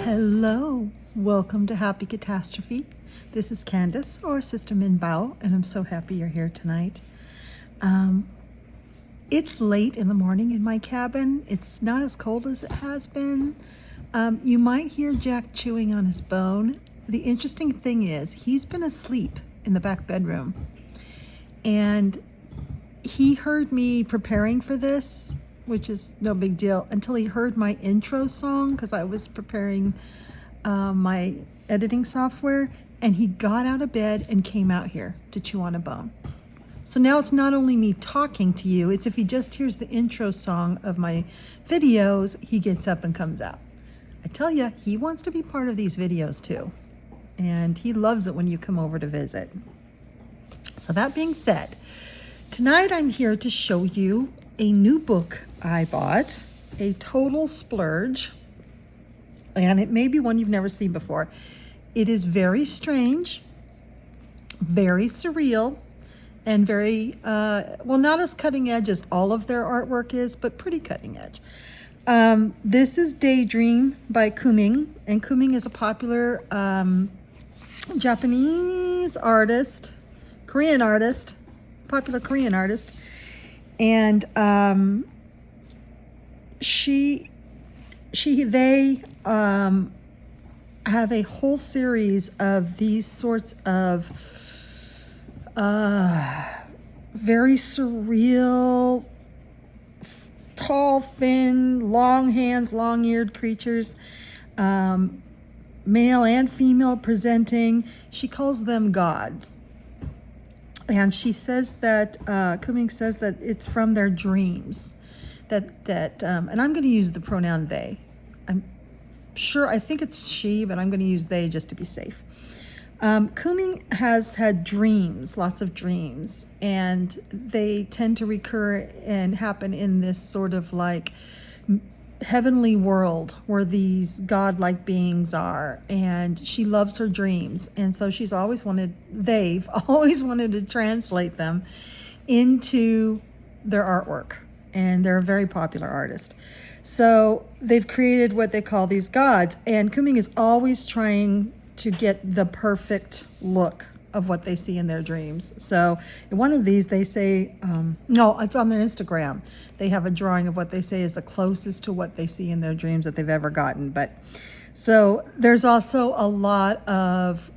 Hello, welcome to Happy Catastrophe. This is Candace, or Sister Min Bao, and I'm so happy you're here tonight. It's late in the morning in my cabin. It's not as cold as it has been. You might hear Jack chewing on his bone. The interesting thing is he's been asleep in the back bedroom, and he heard me preparing for this, which is no big deal, until he heard my intro song, because I was preparing my editing software, and he got out of bed and came out here to chew on a bone. So now it's not only me talking to you, it's if he just hears the intro song of my videos, he gets up and comes out. I tell you, he wants to be part of these videos too, and he loves it when you come over to visit. So that being said, tonight I'm here to show you a new book I bought, a total splurge, and it may be one you've never seen before. It is very strange, very surreal, and very, well, not as cutting edge as all of their artwork is, but pretty cutting edge. This is Daydream by Kuming, and Kuming is a popular Japanese artist, Korean artist, popular Korean artist. And they have a whole series of these sorts of very surreal, tall, thin, long hands, long-eared creatures, male and female presenting. She calls them gods. And she says that, Kuming says that it's from their dreams. And I'm going to use the pronoun they. I'm sure, I think it's she, but I'm going to use they just to be safe. Kuming has had dreams, lots of dreams, and they tend to recur and happen in this sort of like heavenly world where these godlike beings are, and she loves her dreams, and so they've always wanted to translate them into their artwork, and they're a very popular artist. So they've created what they call these gods, and Kuming is always trying to get the perfect look of what they see in their dreams. So in one of these, they say, no, it's on their Instagram. They have a drawing of what they say is the closest to what they see in their dreams that they've ever gotten. But so there's also a lot of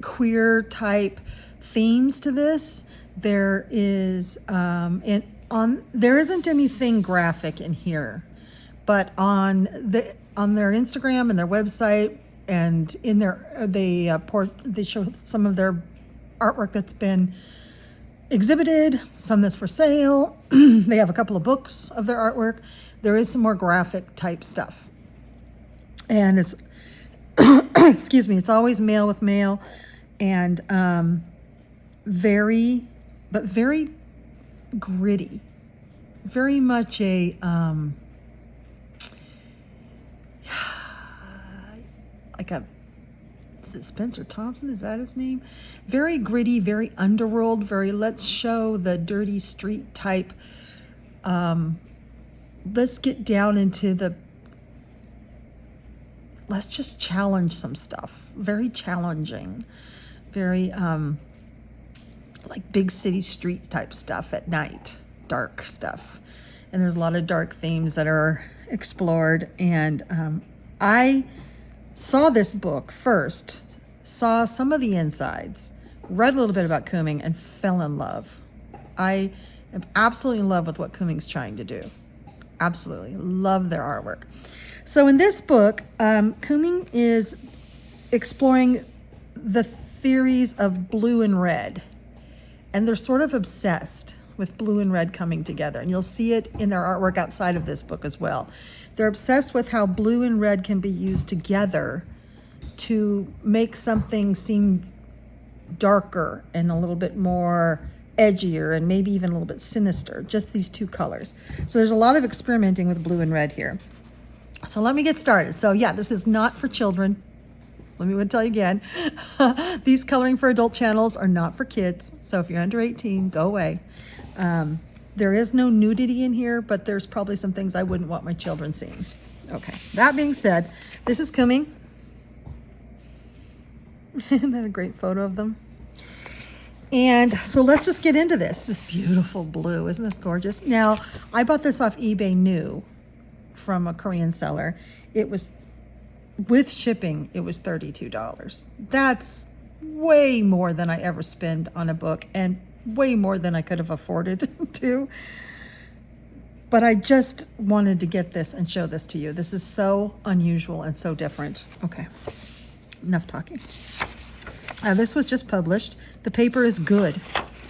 queer type themes to this. There is, there isn't anything graphic in here, but on their Instagram and their website, and in they show some of their artwork that's been exhibited, some that's for sale. They have a couple of books of their artwork. There is some more graphic type stuff, and it's excuse me, it's always male with male, and very gritty, very much a is it Spencer Thompson? Is that his name? Very gritty, very underworld, very let's show the dirty street type. Let's get down into let's just challenge some stuff. Very challenging, very like big city street type stuff at night, dark stuff. And there's a lot of dark themes that are explored. And I saw this book first, saw some of the insides, read a little bit about Kuming, and fell in love. I am absolutely in love with what Kuming's trying to do. Absolutely love their artwork. So in this book, Kuming is exploring the theories of blue and red, and they're sort of obsessed with blue and red coming together, and you'll see it in their artwork outside of this book as well. They're obsessed with how blue and red can be used together to make something seem darker and a little bit more edgier, and maybe even a little bit sinister, just these two colors. So there's a lot of experimenting with blue and red here. So let me get started. So yeah, this is not for children. Let me tell you again, these coloring for adult channels are not for kids. So if you're under 18, go away. There is no nudity in here, but there's probably some things I wouldn't want my children seeing. Okay, that being said, this is Kuming. Isn't that a great photo of them? And so let's just get into this beautiful blue. Isn't this gorgeous? Now, I bought this off eBay new from a Korean seller. It was, with shipping, it was $32. That's way more than I ever spend on a book, and way more than I could have afforded to. But I just wanted to get this and show this to you. This is so unusual and so different. Okay, enough talking. This was just published. The paper is good.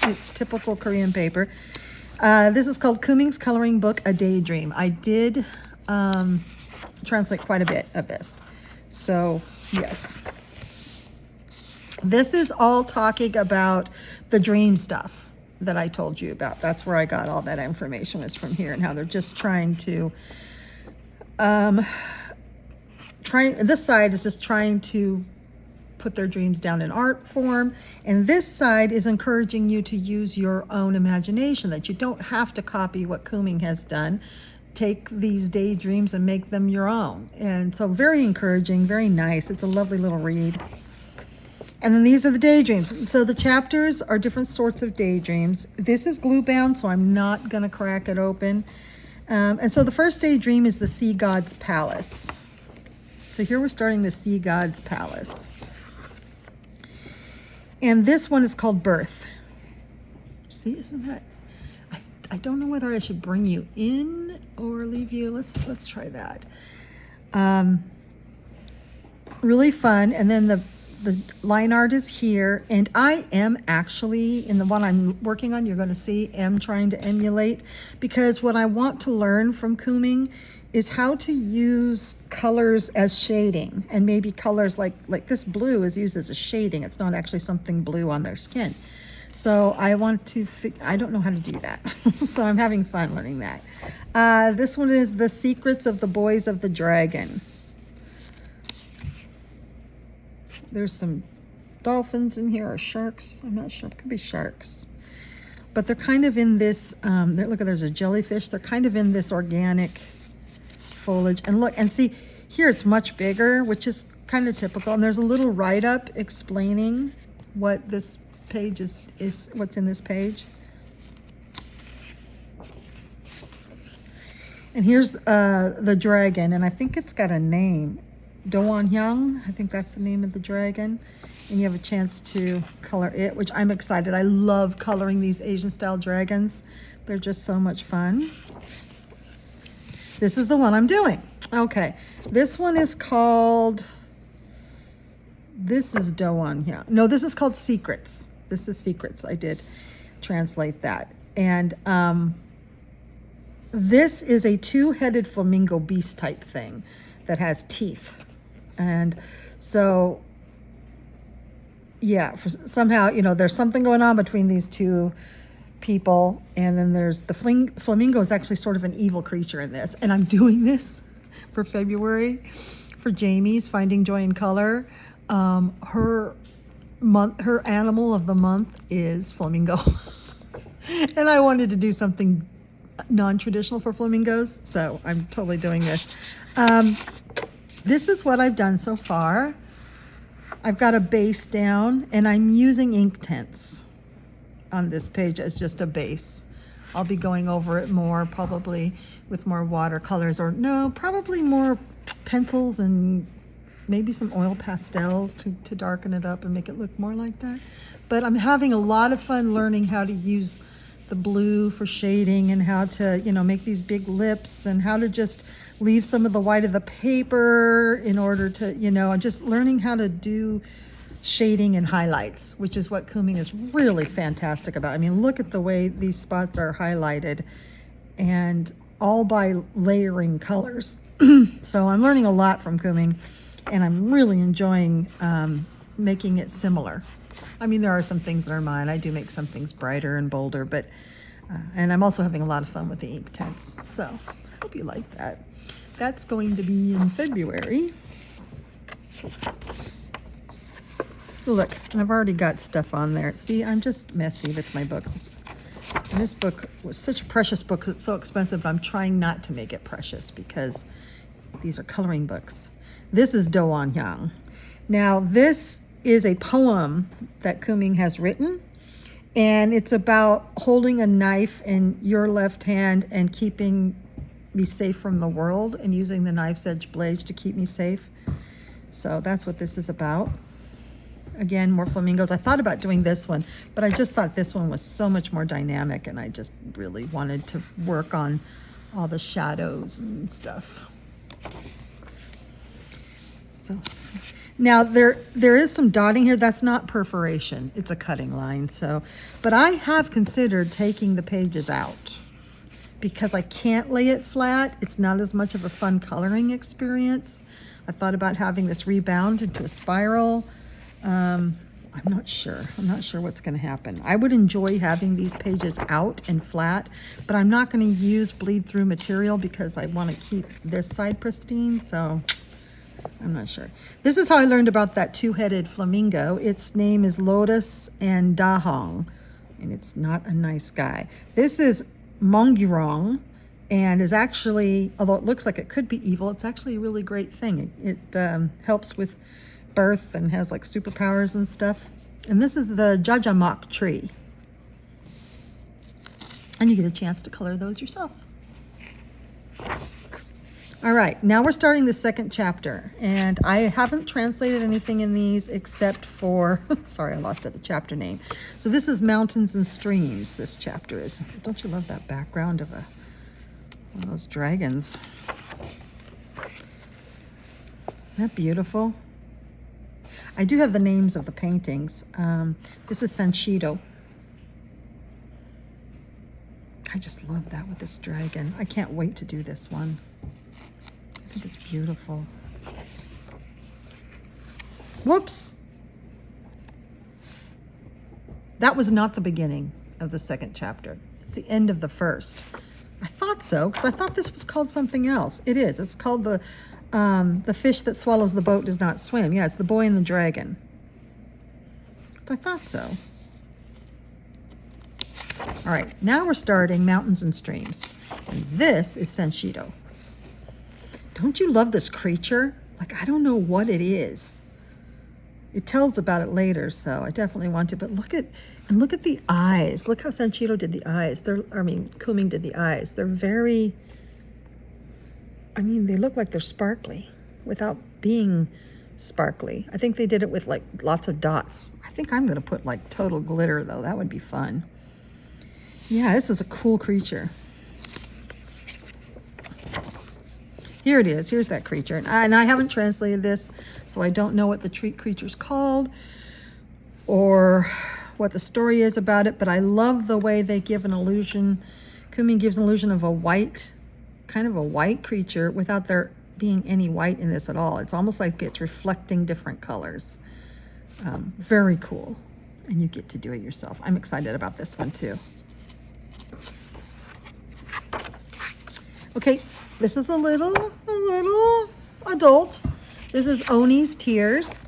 It's typical Korean paper. This is called Kuming's coloring book, A Daydream. I did translate quite a bit of this. So, yes. This is all talking about the dream stuff that I told you about. That's where I got all that information, was from here, and how they're just trying to, this side is just trying to put their dreams down in art form, and this side is encouraging you to use your own imagination, that you don't have to copy what Kuming has done. Take these daydreams and make them your own. And so very encouraging, very nice. It's a lovely little read. And then these are the daydreams. So the chapters are different sorts of daydreams. This is glue bound, so I'm not gonna crack it open. And so the first daydream is the Sea God's Palace. So here we're starting the Sea God's Palace. And this one is called Birth. See, isn't that, I don't know whether I should bring you in or leave you. Let's try that. Really fun. And then the line art is here, and I am actually, in the one I'm working on, you're going to see, am trying to emulate, because what I want to learn from Kuming is how to use colors as shading, and maybe colors like this blue is used as a shading. It's not actually something blue on their skin. So I want to, I don't know how to do that. So I'm having fun learning that. This one is The Secrets of the Boys of the Dragon. There's some dolphins in here, or sharks. I'm not sure. It could be sharks. But they're kind of in this, look, there's a jellyfish. They're kind of in this organic foliage. And look, and see, here it's much bigger, which is kind of typical. And there's a little write-up explaining what this page is what's in this page. And here's the dragon, and I think it's got a name. Doan-hyung, I think that's the name of the dragon. And you have a chance to color it, which I'm excited. I love coloring these Asian style dragons. They're just so much fun. This is the one I'm doing. Okay, this one is called, this is Doan-hyung. No, this is called Secrets. This is Secrets. I did translate that. And this is a two-headed flamingo beast type thing that has teeth. And so, yeah, somehow, you know, there's something going on between these two people. And then there's the flamingo is actually sort of an evil creature in this. And I'm doing this for February for Jamie's Finding Joy in Color. Her animal of the month is flamingo. And I wanted to do something non-traditional for flamingos, so I'm totally doing this. This is what I've done so far. I've got a base down, and I'm using ink tints on this page as just a base. I'll be going over it more, probably with more watercolors, or no, probably more pencils and maybe some oil pastels to darken it up and make it look more like that. But I'm having a lot of fun learning how to use the blue for shading, and how to, you know, make these big lips, and how to just leave some of the white of the paper in order to, you know, just learning how to do shading and highlights, which is what Kuming is really fantastic about. I mean, look at the way these spots are highlighted, and all by layering colors. So I'm learning a lot from Kuming, and I'm really enjoying making it similar. I mean, there are some things that are mine. I do make some things brighter and bolder, but, and I'm also having a lot of fun with the ink tints. So I hope you like that. That's going to be in February. Look, I've already got stuff on there. See, I'm just messy with my books. And this book was such a precious book 'cause it's so expensive, but I'm trying not to make it precious because these are coloring books. This is Do An Hyang. Now, this is a poem that Kuming has written, and it's about holding a knife in your left hand and keeping me safe from the world and using the knife's edge blades to keep me safe. So that's what this is about. Again, more flamingos. I thought about doing this one, but I just thought this one was so much more dynamic, and I just really wanted to work on all the shadows and stuff. So now there is some dotting here. That's not perforation. It's a cutting line. So, but I have considered taking the pages out because I can't lay it flat. It's not as much of a fun coloring experience. I've thought about having this rebound into a spiral. I'm not sure. I'm not sure what's going to happen. I would enjoy having these pages out and flat, but I'm not going to use bleed through material because I want to keep this side pristine, so I'm not sure. This is how I learned about that two-headed flamingo. Its name is Lotus and Dahong, and it's not a nice guy. This is Mongirong, and is actually, although it looks like it could be evil, it's actually a really great thing. It helps with birth and has like superpowers and stuff. And this is the Jajamak tree. And you get a chance to color those yourself. All right, now we're starting the second chapter, and I haven't translated anything in these except for, sorry, I lost it, the chapter name. So this is Mountains and Streams, this chapter is. Don't you love that background of one of those dragons? Isn't that beautiful? I do have the names of the paintings. This is Sanshido. I just love that with this dragon. I can't wait to do this one. I think it's beautiful. Whoops! That was not the beginning of the second chapter. It's the end of the first. I thought so, because I thought this was called something else. It is. It's called the fish that swallows the boat does not swim. Yeah, it's the boy and the dragon. I thought so. All right, now we're starting Mountains and Streams. And this is Senshido. Don't you love this creature? Like, I don't know what it is. It tells about it later, so I definitely want to. But look at the eyes. Look how Senshido did the eyes. Kuming did the eyes. They're very, they look like they're sparkly without being sparkly. I think they did it with like lots of dots. I think I'm gonna put like total glitter though. That would be fun. Yeah, this is a cool creature. Here it is. Here's that creature. And I haven't translated this, so I don't know what the creature's called or what the story is about it, but I love the way they give an illusion. Kuming gives an illusion of a white, kind of a white creature without there being any white in this at all. It's almost like it's reflecting different colors. Very cool. And you get to do it yourself. I'm excited about this one too. Okay, this is a little adult. This is Oni's Tears.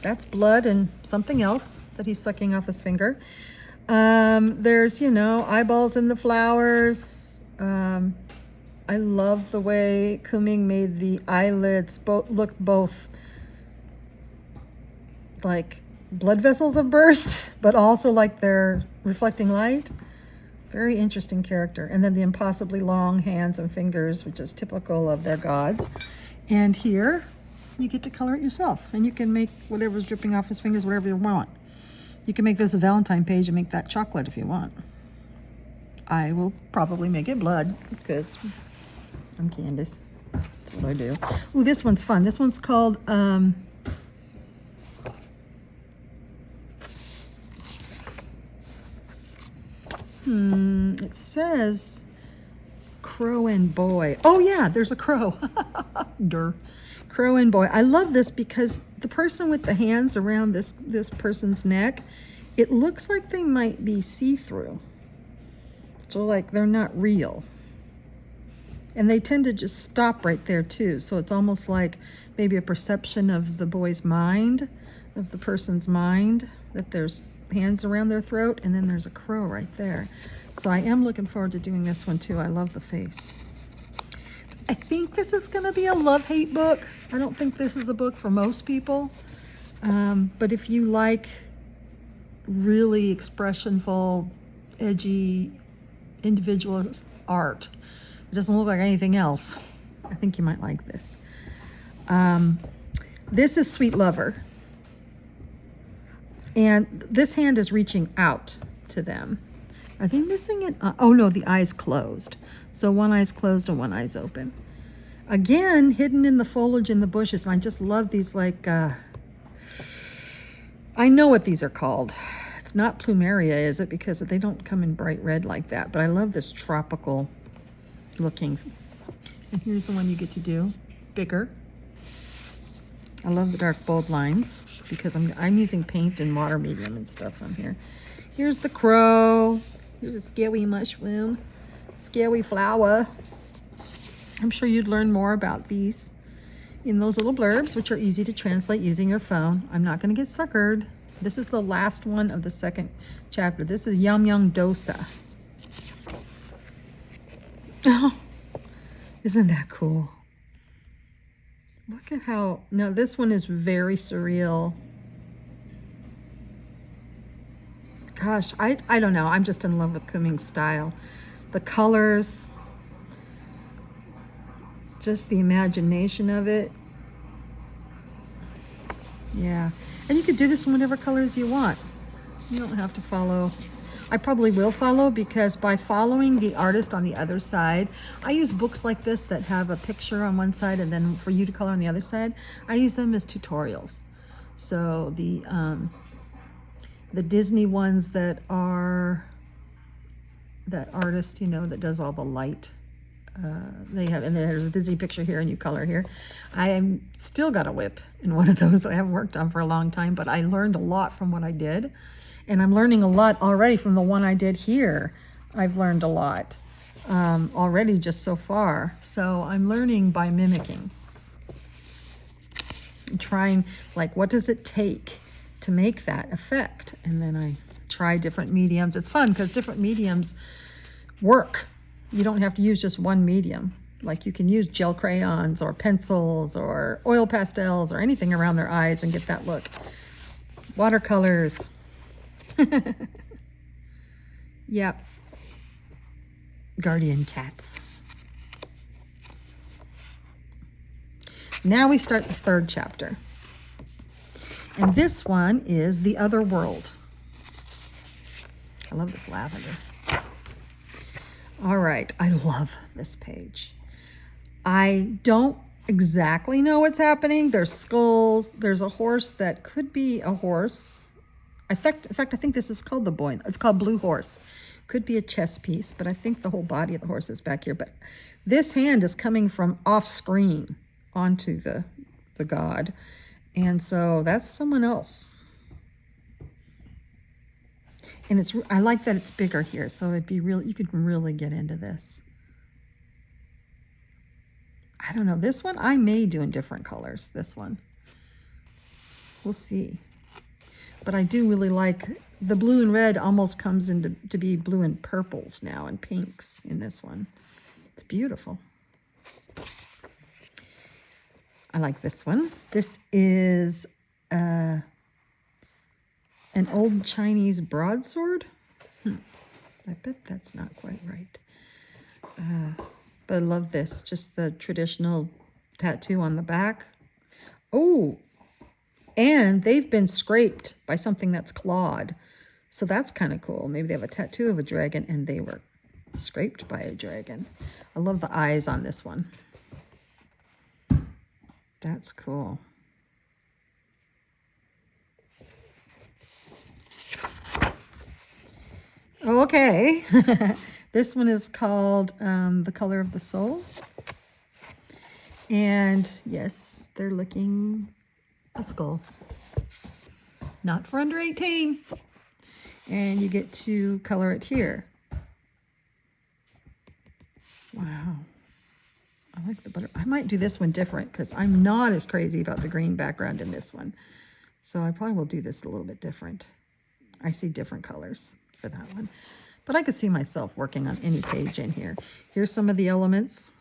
That's blood and something else that he's sucking off his finger. There's, eyeballs in the flowers. I love the way Kuming made the eyelids look both like blood vessels have burst, but also like they're reflecting light. Very interesting character. And then the impossibly long hands and fingers, which is typical of their gods. And here, you get to color it yourself. And you can make whatever's dripping off his fingers, whatever you want. You can make this a Valentine page and make that chocolate if you want. I will probably make it blood because I'm Candace. That's what I do. Ooh, this one's fun. This one's called... it says crow and boy. Oh yeah, there's a crow. Durr. Crow and boy. I love this because the person with the hands around this person's neck, it looks like they might be see-through. So like they're not real. And they tend to just stop right there too. So it's almost like maybe a perception of the boy's mind, of the person's mind, that there's hands around their throat, and then there's a crow right there. So I am looking forward to doing this one too. I love the face. I think this is going to be a love-hate book. I don't think this is a book for most people. But if you like really expressionful, edgy, individualist art, it doesn't look like anything else, I think you might like this. This is Sweet Lover. And this hand is reaching out to them. Are they missing it? Oh no, the eye's closed. So one eye's closed and one eye's open. Again, hidden in the foliage in the bushes. And I just love these, like, I know what these are called. It's not plumeria, is it? Because they don't come in bright red like that. But I love this tropical looking. And here's the one you get to do, bigger. I love the dark bold lines because I'm using paint and water medium and stuff on here. Here's the crow. Here's a scary mushroom, scary flower. I'm sure you'd learn more about these in those little blurbs, which are easy to translate using your phone. I'm not going to get suckered. This is the last one of the second chapter. This is Yum Yum Dosa. Oh, isn't that cool? Look at how, now this one is very surreal. Gosh, I don't know. I'm just in love with Kuming's style. The colors, just the imagination of it. Yeah, and you could do this in whatever colors you want. You don't have to follow. I probably will follow, because by following the artist on the other side, I use books like this that have a picture on one side and then for you to color on the other side. I use them as tutorials. So the Disney ones that are that artist, you know, that does all the light, they have, and then there's a Disney picture here and you color here. I am still got a whip in one of those that I haven't worked on for a long time, but I learned a lot from what I did. And I'm learning a lot already from the one I did here. I've learned a lot already just so far. So I'm learning by mimicking. I'm trying, like, what does it take to make that effect? And then I try different mediums. It's fun because different mediums work. You don't have to use just one medium. Like, you can use gel crayons or pencils or oil pastels or anything around their eyes and get that look. Watercolors. Yep. Guardian cats. Now we start the third chapter. And this one is The Other World. I love this lavender. All right, I love this page. I don't exactly know what's happening. There's skulls. There's a horse that could be a horse. In fact, I think this is called the boy. It's called Blue Horse. Could be a chess piece, but I think the whole body of the horse is back here. But this hand is coming from off screen onto the god. And so that's someone else. And I like that it's bigger here, so it'd be really, you could really get into this. I don't know, this one I may do in different colors, this one. We'll see. But I do really like the blue and red, almost comes into to be blue and purples now, and pinks in this one. It's beautiful. I like this one. This is an old Chinese broadsword. I bet that's not quite right. But I love this, just the traditional tattoo on the back. Oh, and they've been scraped by something that's clawed. So that's kind of cool. Maybe they have a tattoo of a dragon and they were scraped by a dragon. I love the eyes on this one. That's cool. Okay. This one is called The Color of the Soul. And yes, they're licking a skull. Not for under 18. And you get to color it here. Wow. I like the butter. I might do this one different because I'm not as crazy about the green background in this one. So I probably will do this a little bit different. I see different colors for that one. But I could see myself working on any page in here. Here's some of the elements.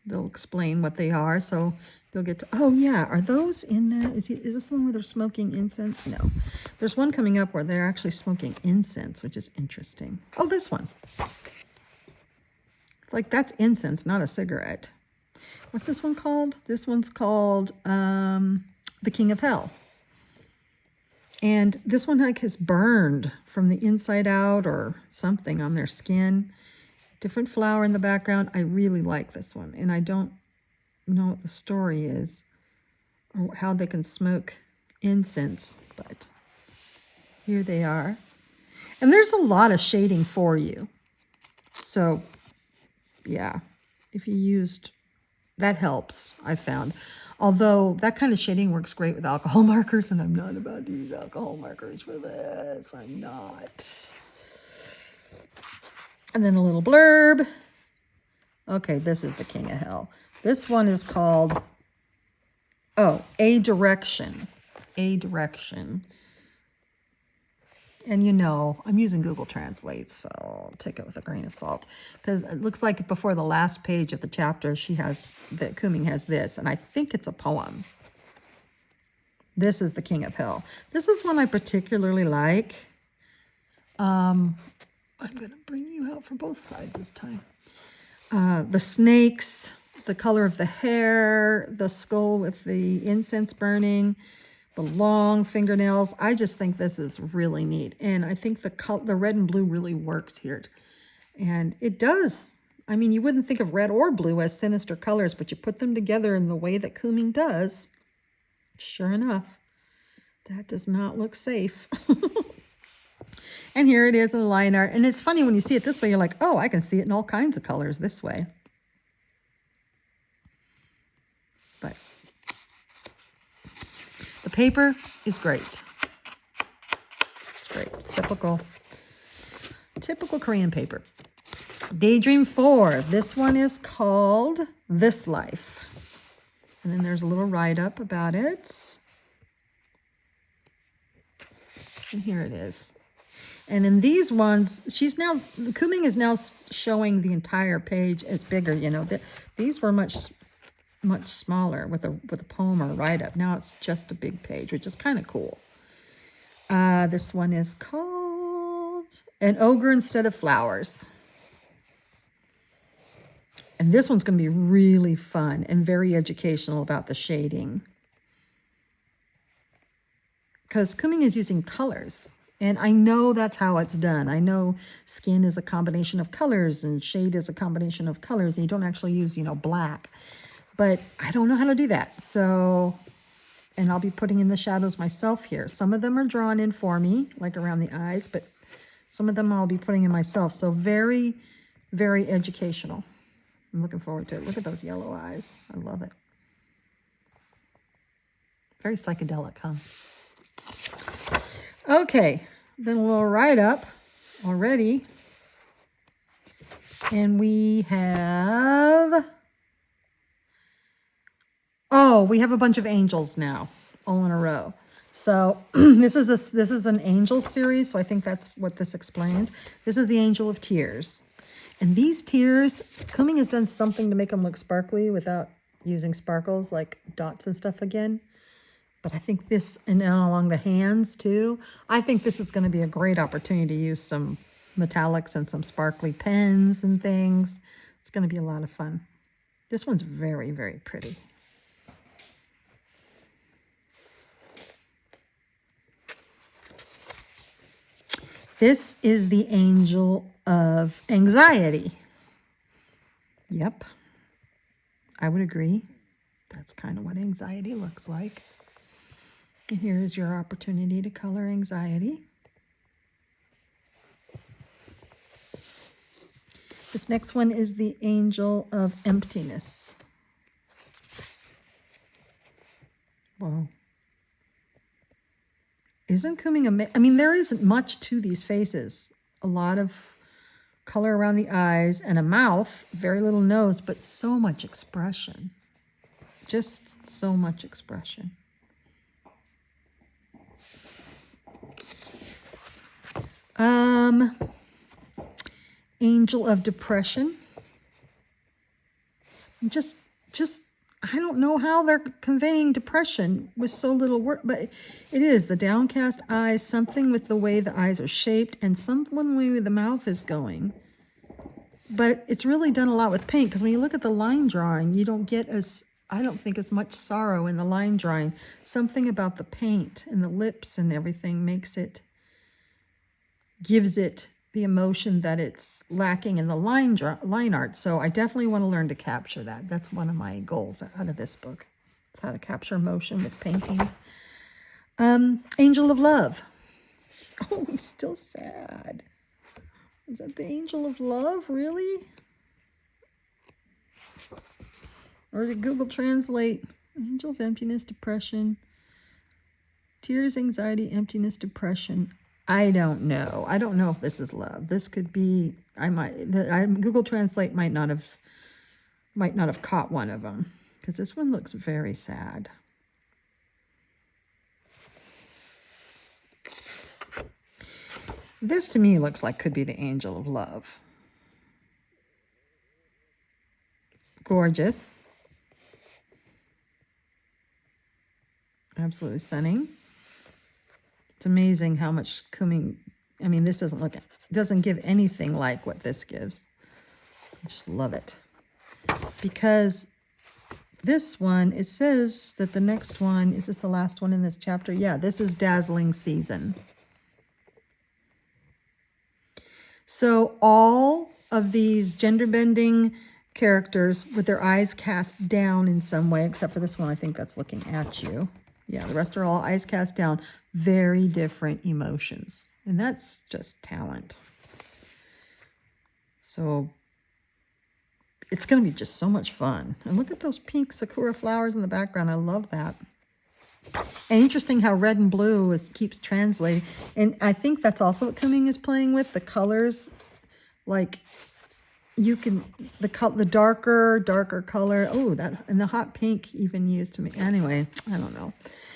They'll explain what they are, so you'll get to, oh yeah, are those in there? Is this the one where they're smoking incense? No. There's one coming up where they're actually smoking incense, which is interesting. Oh, this one. It's like, that's incense, not a cigarette. What's this one called? This one's called The King of Hell. And this one like is burned from the inside out or something on their skin. Different flower in the background. I really like this one. And I don't know what the story is or how they can smoke incense, but here they are. And there's a lot of shading for you. So yeah, if you used, that helps, I found. Although that kind of shading works great with alcohol markers, and I'm not about to use alcohol markers for this. I'm not. And then a little blurb. Okay, this is the King of Hell. This one is called, oh, A Direction. A Direction. And you know, I'm using Google Translate, so I'll take it with a grain of salt. Because it looks like before the last page of the chapter, Kuming has this, and I think it's a poem. This is the King of Hell. This is one I particularly like. I'm going to bring you out from both sides this time. The snakes, the color of the hair, the skull with the incense burning, the long fingernails. I just think this is really neat. And I think the red and blue really works here. And it does. I mean, you wouldn't think of red or blue as sinister colors, but you put them together in the way that Kuming does. Sure enough, that does not look safe. And here it is in a line art. And it's funny when you see it this way, you're like, oh, I can see it in all kinds of colors this way. But the paper is great. It's great. Typical Korean paper. Daydream 4. This one is called This Life. And then there's a little write-up about it. And here it is. And in these ones, Kuming is now showing the entire page as bigger. You know, these were much smaller with a poem or a write-up. Now it's just a big page, which is kind of cool. This one is called An Ogre Instead of Flowers. And this one's going to be really fun and very educational about the shading. Because Kuming is using colors. And I know that's how it's done. I know skin is a combination of colors and shade is a combination of colors. And you don't actually use, black. But I don't know how to do that. So, and I'll be putting in the shadows myself here. Some of them are drawn in for me, like around the eyes. But some of them I'll be putting in myself. So very, very educational. I'm looking forward to it. Look at those yellow eyes. I love it. Very psychedelic, huh? Okay, then a little write-up already. And we have... oh, we have a bunch of angels now, all in a row. So this is an angel series, so I think that's what this explains. This is the Angel of Tears. And these tears, Kuming has done something to make them look sparkly without using sparkles like dots and stuff again. But I think this, and along the hands too, I think this is going to be a great opportunity to use some metallics and some sparkly pens and things. It's going to be a lot of fun. This one's very, very pretty. This is the Angel of Anxiety. Yep, I would agree. That's kind of what anxiety looks like. And here is your opportunity to color anxiety. This next one is the Angel of Emptiness. Whoa. Isn't Kuming amazing? I mean, there isn't much to these faces. A lot of color around the eyes and a mouth, very little nose, but so much expression. Just so much expression. Angel of Depression. Just I don't know how they're conveying depression with so little work, but it is the downcast eyes, something with the way the eyes are shaped, and some way the mouth is going. But it's really done a lot with paint, because when you look at the line drawing, you don't get I don't think as much sorrow in the line drawing. Something about the paint and the lips and everything gives it the emotion that it's lacking in the line art. So I definitely want to learn to capture that. That's one of my goals out of this book. It's how to capture emotion with painting. Angel of Love. Oh, he's still sad. Is that the Angel of Love, really? Or did Google Translate Angel of Emptiness, Depression, Tears, Anxiety, Emptiness, Depression? I don't know. I don't know if this is love. This could be, Google Translate might not have caught one of them, because this one looks very sad. This to me looks like could be the Angel of Love. Gorgeous. Absolutely stunning. It's amazing how much Kuming, I mean, this doesn't give anything like what this gives. I just love it. Because this one, it says that the next one, is this the last one in this chapter? Yeah, this is Dazzling Season. So all of these gender-bending characters with their eyes cast down in some way, except for this one, I think that's looking at you. Yeah, the rest are all eyes cast down. Very different emotions. And that's just talent. So it's going to be just so much fun. And look at those pink sakura flowers in the background. I love that. And interesting how red and blue keeps translating. And I think that's also what Kuming is playing with. The colors, like you can, the darker color. Oh, that, and the hot pink even used to me. Anyway, I don't know.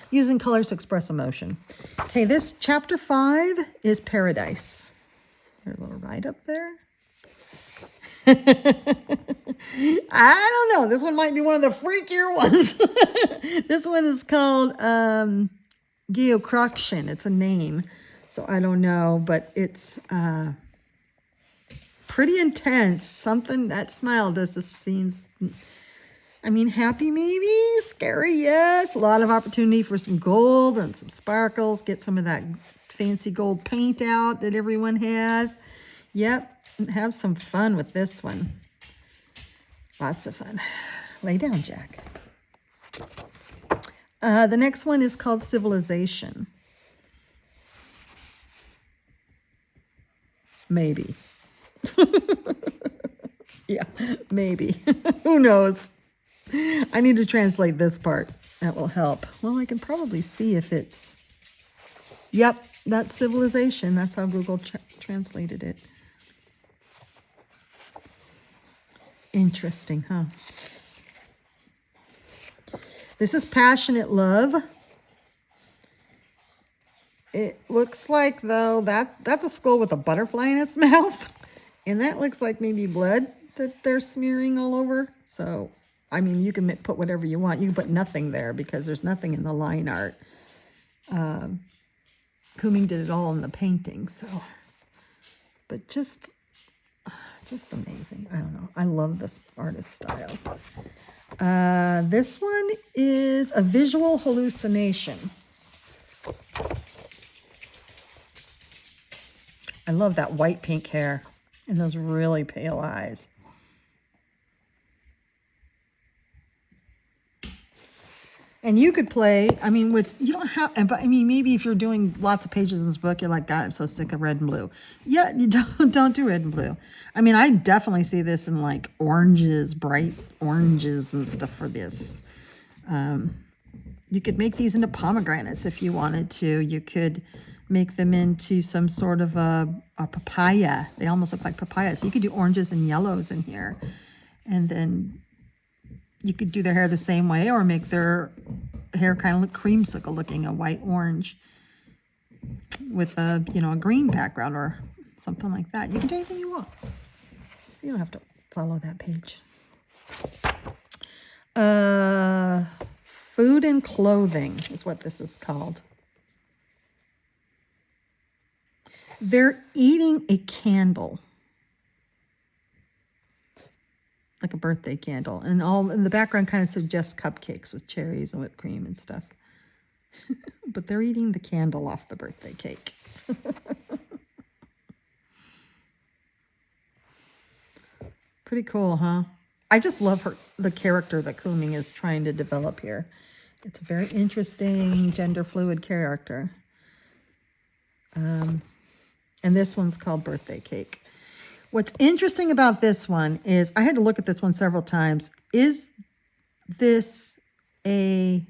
Using colors to express emotion. Okay, this chapter 5 is Paradise. There's a little write-up there. I don't know. This one might be one of the freakier ones. This one is called Geocroction. It's a name. So I don't know, but it's pretty intense. Something, that smile just seems, I mean, happy maybe, scary, yes. A lot of opportunity for some gold and some sparkles. Get some of that fancy gold paint out that everyone has. Yep, have some fun with this one. Lots of fun. Lay down, Jack. The next one is called Civilization. Maybe. Yeah, maybe. Who knows? I need to translate this part. That will help. Well, I can probably see if it's... Yep, that's Civilization. That's how Google translated it. Interesting, huh? This is Passionate Love. It looks like, though, that's a skull with a butterfly in its mouth. And that looks like maybe blood that they're smearing all over. So, I mean, you can put whatever you want. You can put nothing there because there's nothing in the line art. Kuming did it all in the painting, so. But just amazing. I don't know. I love this artist style. This one is A Visual Hallucination. I love that white pink hair and those really pale eyes. And you could play, I mean, you don't have, but I mean, maybe if you're doing lots of pages in this book, you're like, God, I'm so sick of red and blue. Yeah, you don't do red and blue. I mean, I definitely see this in like oranges, bright oranges and stuff for this. You could make these into pomegranates if you wanted to. You could make them into some sort of a papaya. They almost look like papaya. So you could do oranges and yellows in here. And then you could do their hair the same way or make their hair kind of look creamsicle looking, a white orange. with a, you know, a green background or something like that. You can do anything you want. You don't have to follow that page. Food and clothing is what this is called. They're eating a candle, like a birthday candle, and all in the background kind of suggests cupcakes with cherries and whipped cream and stuff. But they're eating the candle off the birthday cake. Pretty cool, huh? I just love the character that Kuming is trying to develop here. It's a very interesting gender fluid character. And this one's called Birthday Cake. What's interesting about this one is, I had to look at this one several times. Is this a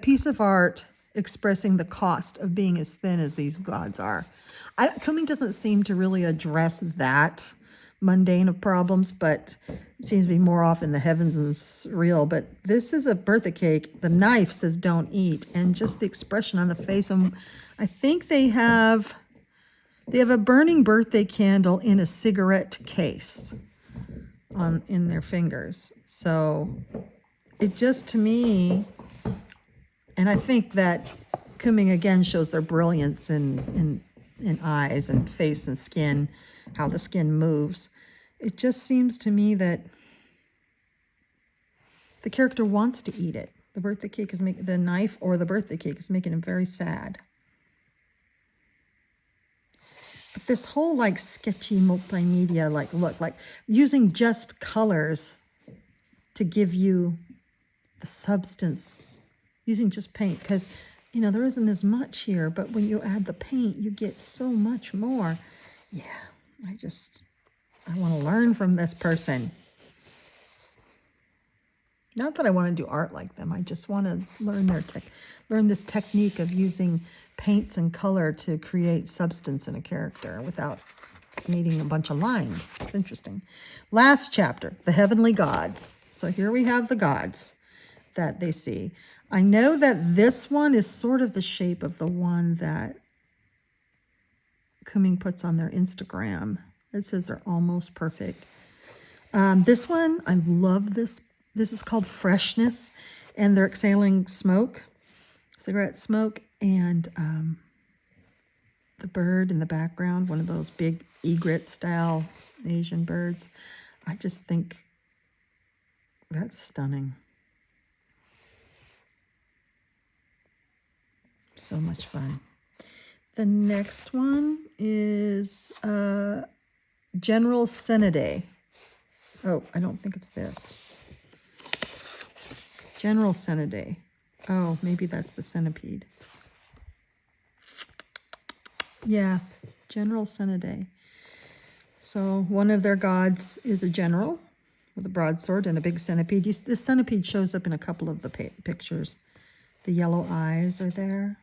piece of art expressing the cost of being as thin as these gods are? Kuming doesn't seem to really address that mundane of problems, but it seems to be more off in the heavens and surreal. But this is a birthday cake. The knife says don't eat, and just the expression on the face. And I think they have a burning birthday candle in a cigarette case in their fingers. So it just, to me, and I think that Kuming again shows their brilliance in eyes and face and skin, how the skin moves. It just seems to me that the character wants to eat it. The birthday cake is making the knife, or the birthday cake is making him very sad. But this whole like sketchy multimedia look, like using just colors to give you the substance, using just paint, because you know there isn't as much here, but when you add the paint you get so much more. Yeah, I want to learn from this person. Not that I want to do art like them. I just want to learn this technique of using paints and color to create substance in a character without needing a bunch of lines. It's interesting. Last chapter, the heavenly gods. So here we have the gods that they see. I know that this one is sort of the shape of the one that Kuming puts on their Instagram. It says they're almost perfect. This one, I love this. This is called Freshness, and they're exhaling smoke, cigarette smoke, and the bird in the background, one of those big egret-style Asian birds. I just think that's stunning. So much fun. The next one is General Cenidae. Oh, I don't think it's this. General Cenidae. Oh, maybe that's the centipede. Yeah, General Cenidae. So one of their gods is a general with a broadsword and a big centipede. This centipede shows up in a couple of the pictures. The yellow eyes are there.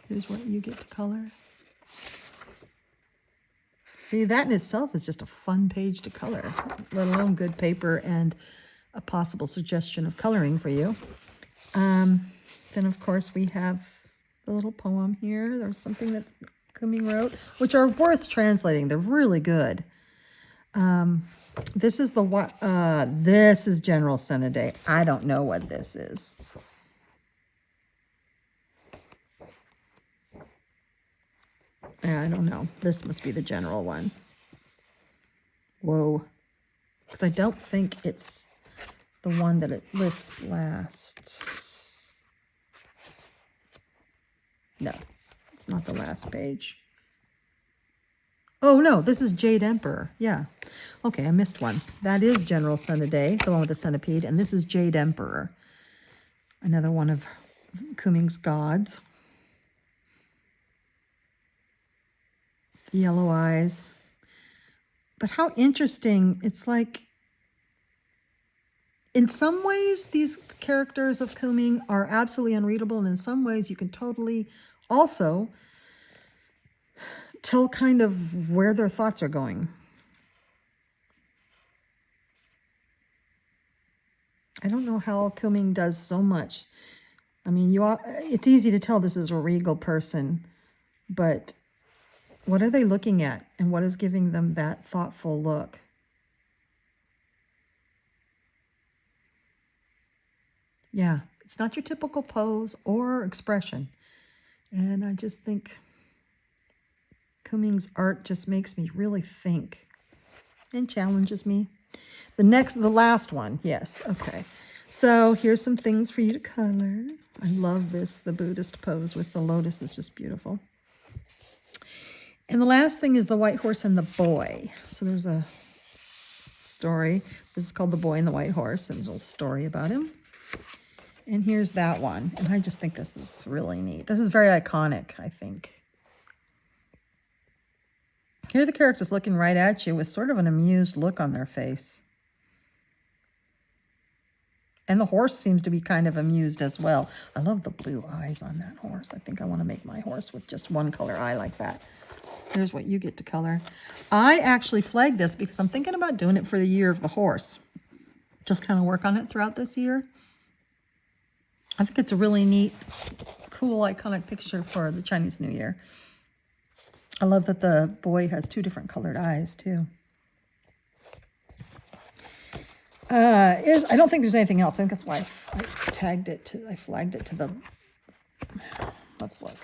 Here's what you get to color. See, that in itself is just a fun page to color, let alone good paper and a possible suggestion of coloring for you. Then, of course, we have the little poem here. There's something that Kuming wrote, which are worth translating. They're really good. This is this is General Cenidae. I don't know what this is. I don't know. This must be the general one. Whoa. Because I don't think it's the one that it lists last. No, it's not the last page. Oh, no, this is Jade Emperor. Yeah. Okay, I missed one. That is General Cenidae, the one with the centipede, and this is Jade Emperor, another one of Kuming's gods. The yellow eyes. But how interesting. It's like, in some ways, these characters of Kuming are absolutely unreadable, and in some ways, you can totally also tell kind of where their thoughts are going. I don't know how Kuming does so much. I mean, it's easy to tell this is a regal person, but what are they looking at and what is giving them that thoughtful look? Yeah, it's not your typical pose or expression. And I just think Kuming's art just makes me really think and challenges me. The last one, yes, okay. So here's some things for you to color. I love this, the Buddhist pose with the lotus is just beautiful. And the last thing is the white horse and the boy. So there's a story. This is called The Boy and the White Horse, and there's a little story about him. And here's that one. And I just think this is really neat. This is very iconic, I think. Here the character's looking right at you with sort of an amused look on their face. And the horse seems to be kind of amused as well. I love the blue eyes on that horse. I think I want to make my horse with just one color eye like that. Here's what you get to color. I actually flagged this because I'm thinking about doing it for the year of the horse. Just kind of work on it throughout this year. I think it's a really neat, cool, iconic picture for the Chinese New Year. I love that the boy has two different colored eyes, too. I don't think there's anything else. I think that's why I flagged it to the, let's look.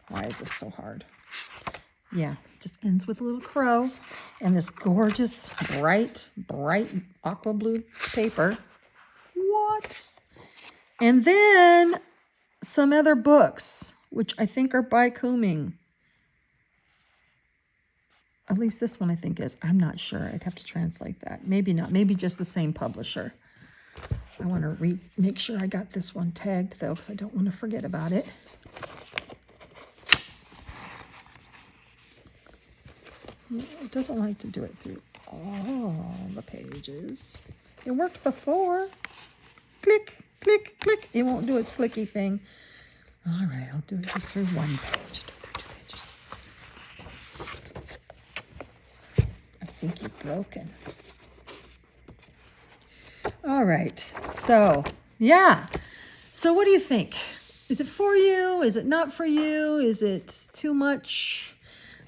Why is this so hard? Yeah, just ends with a little crow and this gorgeous, bright aqua blue paper. What? And then some other books, which I think are by Kuming. At least this one I think is. I'm not sure. I'd have to translate that. Maybe not. Maybe just the same publisher. I want to make sure I got this one tagged, though, because I don't want to forget about it. It doesn't like to do it through all the pages. It worked before. Click, click, click. It won't do its clicky thing. All right, I'll do it just through one page. I think you're broken. All right, so yeah. So what do you think? Is it for you? Is it not for you? Is it too much?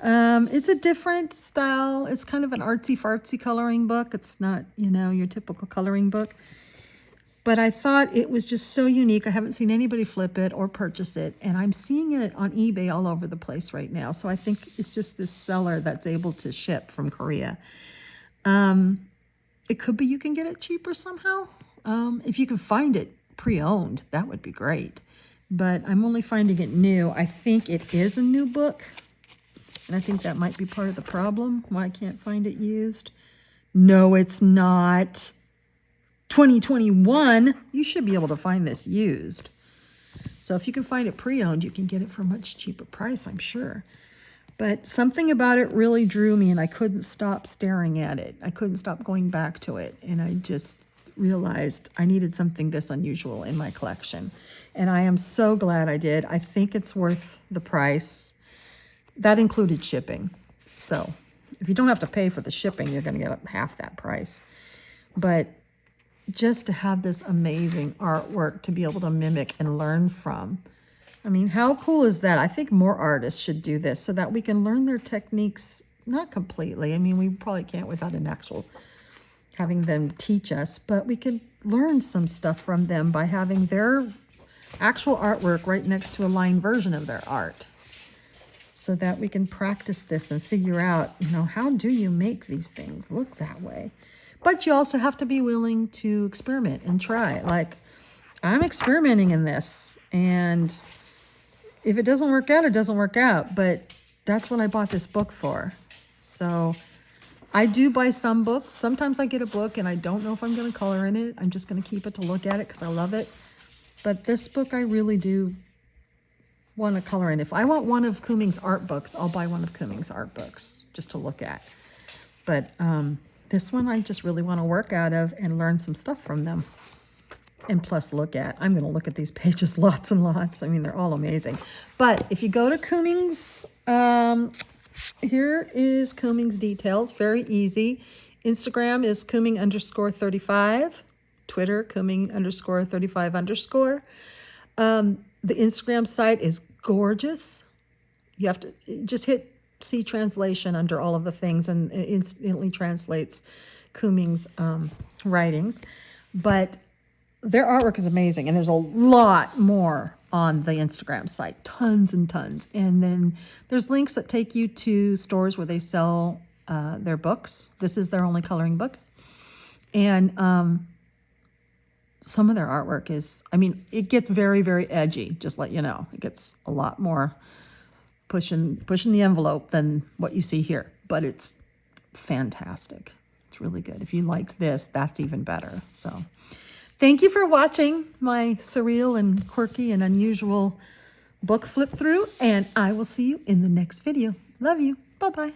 It's a different style. It's kind of an artsy-fartsy coloring book. It's not, your typical coloring book. But I thought it was just so unique. I haven't seen anybody flip it or purchase it. And I'm seeing it on eBay all over the place right now. So I think it's just this seller that's able to ship from Korea. It could be you can get it cheaper somehow. If you can find it pre-owned, that would be great. But I'm only finding it new. I think it is a new book. And I think that might be part of the problem, why I can't find it used. No, it's not. 2021, you should be able to find this used. So if you can find it pre-owned, you can get it for a much cheaper price, I'm sure. But something about it really drew me, and I couldn't stop staring at it. I couldn't stop going back to it. And I just realized I needed something this unusual in my collection. And I am so glad I did. I think it's worth the price. That included shipping. So if you don't have to pay for the shipping, you're going to get half that price. But just to have this amazing artwork to be able to mimic and learn from. I mean, how cool is that? I think more artists should do this so that we can learn their techniques, not completely. I mean, we probably can't without having them teach us, but we could learn some stuff from them by having their actual artwork right next to a line version of their art, so that we can practice this and figure out, how do you make these things look that way? But you also have to be willing to experiment and try. Like, I'm experimenting in this, and if it doesn't work out, it doesn't work out. But that's what I bought this book for. So I do buy some books. Sometimes I get a book and I don't know if I'm going to color in it. I'm just going to keep it to look at it because I love it. But this book, I really do want to color in. If I want one of Kuming's art books, I'll buy one of Kuming's art books just to look at. But this one I just really want to work out of and learn some stuff from them. And plus look at. I'm going to look at these pages lots and lots. I mean, they're all amazing. But if you go to Kuming's, here is Kuming's details. Very easy. Instagram is Kuming_35. Twitter, Kuming_35_. The Instagram site is gorgeous. You have to just hit see translation under all of the things, and it instantly translates Kuming's writings. But their artwork is amazing, and there's a lot more on the Instagram site, tons and tons. And then there's links that take you to stores where they sell their books. This is their only coloring book. And some of their artwork is, I mean, it gets very, very edgy, just let you know. It gets a lot more pushing the envelope than what you see here, but it's fantastic. It's really good. If you liked this, that's even better. So thank you for watching my surreal and quirky and unusual book flip through, and I will see you in the next video. Love you. Bye-bye.